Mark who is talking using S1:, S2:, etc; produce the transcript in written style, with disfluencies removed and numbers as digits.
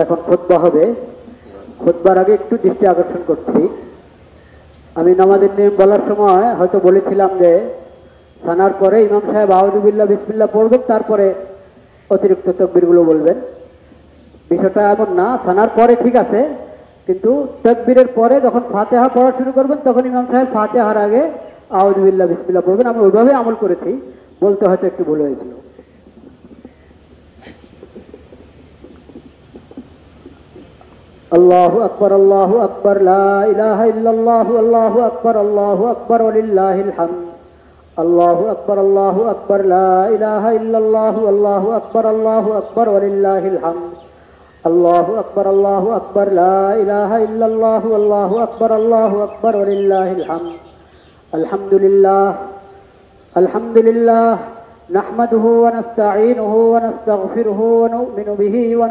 S1: এখন খুতবা হবে। খুতবার আগে একটু দৃষ্টি আকর্ষণ করছি। আমি নামাজের নিয়ম বলার সময় হয়তো বলেছিলাম যে সানার পরে ইমাম সাহেব আউযু বিল্লাহ বিসমিল্লাহ পড়বেন, তারপরে অতিরিক্ত তাকবীরগুলো বলবেন। বিষয়টা এমন না, সানার পরে ঠিক আছে, কিন্তু তাকবীরের পরে যখন ফাতিহা পড়া শুরু করবেন তখন ইমাম সাহেব ফাতিহার আগে আউযু বিল্লাহ বিসমিল্লাহ পড়বেন। আমি ওইভাবে আমল করেছি, বলতে হয়তো একটু ভুল হয়েছিল। আল্লাহু আকবার, আল্লাহু আকবার, লা ইলাহা ইল্লাল্লাহ, আল্লাহু আকবার, আল্লাহু আকবার, ওয়ালিল্লাহিল হামদ। আল্লাহু আকবার, আল্লাহু আকবার, লা ইলাহা ইল্লাল্লাহ, আল্লাহু আকবার, আল্লাহু আকবার, ওয়ালিল্লাহিল হামদ। আল্লাহু আকবার, আল্লাহু আকবার, লা ইলাহা ইল্লাল্লাহ, আল্লাহু আকবার, আল্লাহু আকবার, ওয়ালিল্লাহিল হামদ। আলহামদুলিল্লাহ, আলহামদুলিল্লাহ, নাহমাদুহু ওয়া নাস্তাঈনুহু ওয়া নাস্তাগফিরুহু ওয়া নু'মিনু বিহি ওয়া